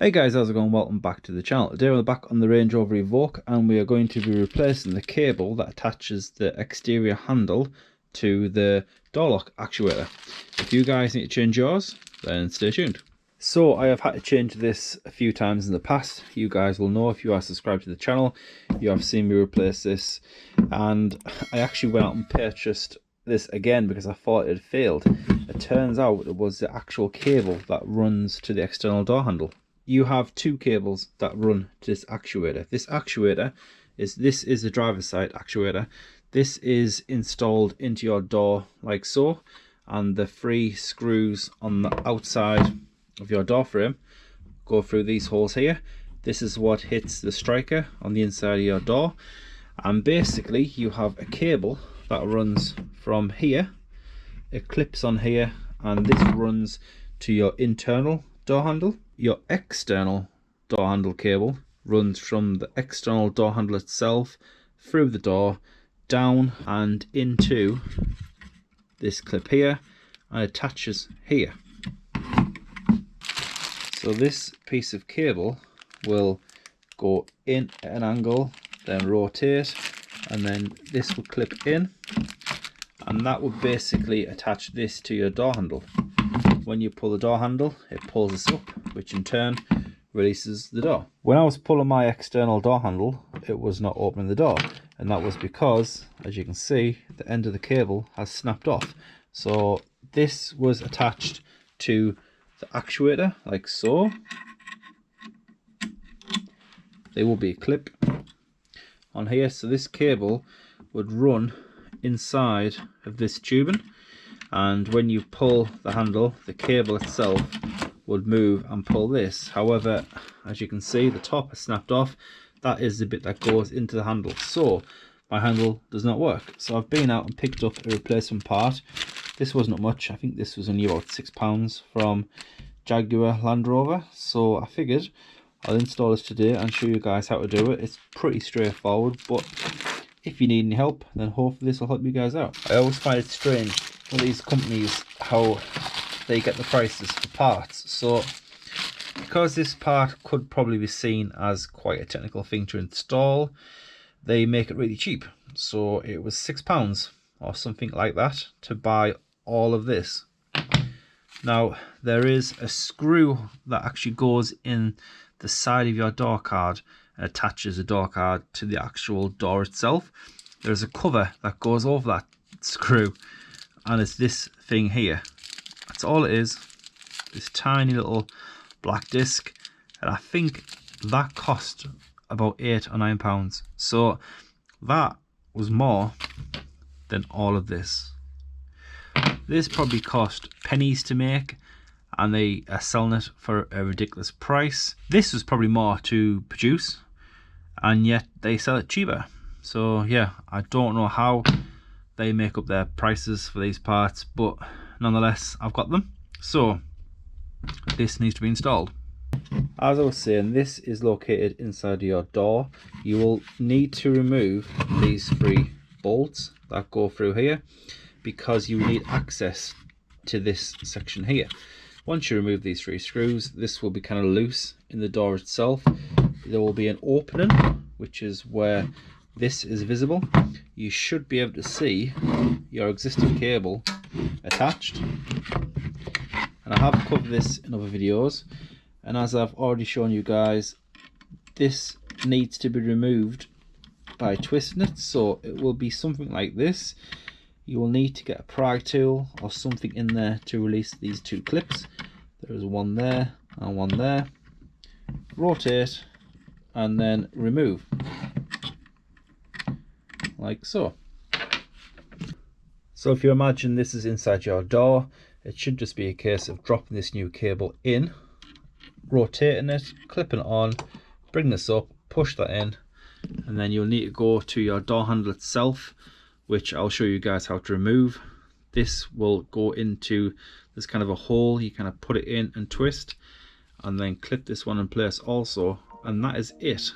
Hey guys, how's it going? Welcome back to the channel. Today we're back on the Range Rover Evoque and we are going to be replacing the cable that attaches the exterior handle to the door lock actuator. If you guys need to change yours, then stay tuned. So I have had to change this a few times in the past. You guys will know if you are subscribed to the channel. You have seen me replace this, and I actually went out and purchased this again because I thought it had failed. It turns out it was the actual cable that runs to the external door handle. You have two cables that run to this actuator. This actuator is the driver's side actuator. This is installed into your door like so, and the three screws on the outside of your door frame go through these holes here. This is what hits the striker on the inside of your door, and basically you have a cable that runs from here. It clips on here, and this runs to your internal door handle. Your external door handle cable runs from the external door handle itself through the door down and into this clip here and attaches here. So this piece of cable will go in at an angle, then rotate, and then this will clip in, and that will basically attach this to your door handle. When you pull the door handle, it pulls this up, which in turn releases the door. When I was pulling my external door handle, it was not opening the door, and that was because, as you can see, the end of the cable has snapped off. So this was attached to the actuator like so. There will be a clip on here, so this cable would run inside of this tubing, and when you pull the handle, the cable itself would move and pull this. However, as you can see, the top has snapped off. That is the bit that goes into the handle, so my handle does not work. So I've been out and picked up a replacement part. This wasn't much. I think this was only about £6 from Jaguar Land Rover, so I figured I'll install this today and show you guys how to do it. It's pretty straightforward, but if you need any help, then hopefully this will help you guys out. I always find it strange with these companies how they get the prices for parts. So because this part could probably be seen as quite a technical thing to install, they make it really cheap. So it was £6 or something like that to buy all of this. Now there is a screw that actually goes in the side of your door card and attaches the door card to the actual door itself. There's a cover that goes over that screw, and it's this thing here. That's all it is, this tiny little black disc, and I think that cost about £8 or £9. So that was more than all of this. This probably cost pennies to make, and they are selling it for a ridiculous price. This was probably more to produce, and yet they sell it cheaper. So yeah, I don't know how they make up their prices for these parts, but nonetheless I've got them. So this needs to be installed. As I was saying, this is located inside your door. You will need to remove these three bolts that go through here, because you need access to this section here. Once you remove these three screws, this will be kind of loose in the door itself. There will be an opening, which is where this is visible. You should be able to see your existing cable attached, and I have covered this in other videos, and as I've already shown you guys, this needs to be removed by twisting it. So it will be something like this. You will need to get a pry tool or something in there to release these two clips. There is one there and one there. Rotate and then remove, like so. So if you imagine this is inside your door, it should just be a case of dropping this new cable in, rotating it, clipping it on, bring this up, push that in, and then you'll need to go to your door handle itself, which I'll show you guys how to remove. This will go into this kind of a hole. You kind of put it in and twist, and then clip this one in place also, and that is it.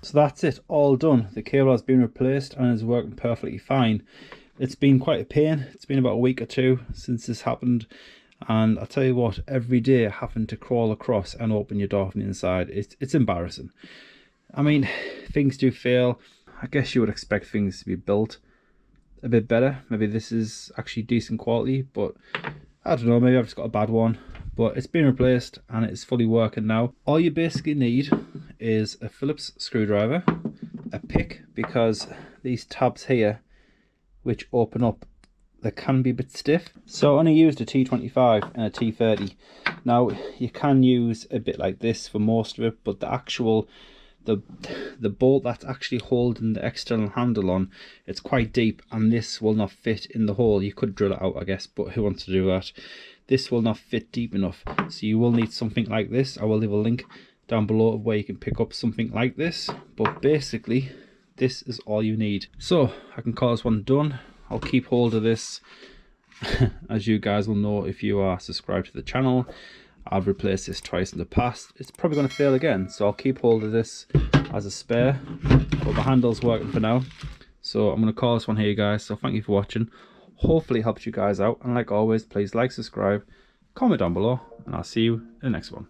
So that's it, all done. The cable has been replaced and is working perfectly fine. It's been quite a pain. It's been about a week or two since this happened, and I'll tell you what, every day having to crawl across and open your door from the inside, it's embarrassing. I mean, things do fail. I guess you would expect things to be built a bit better. Maybe this is actually decent quality, but I don't know, maybe I've just got a bad one. But it's been replaced and it's fully working now. All you basically need is a Phillips screwdriver, a pick, because these tabs here which open up, they can be a bit stiff. So I only used a T25 and a T30. Now you can use a bit like this for most of it, but the actual the bolt that's actually holding the external handle on, it's quite deep, and this will not fit in the hole. You could drill it out, I guess, but who wants to do that? This will not fit deep enough, so you will need something like this. I will leave a link down below of where you can pick up something like this, but basically this is all you need. So I can call this one done. I'll keep hold of this. As you guys will know if you are subscribed to the channel, I've replaced this twice in the past. It's probably going to fail again, so I'll keep hold of this as a spare, but my handle's working for now. So I'm going to call this one here, guys. So thank you for watching. Hopefully it helps you guys out, and like always, please like, subscribe, comment down below, and I'll see you in the next one.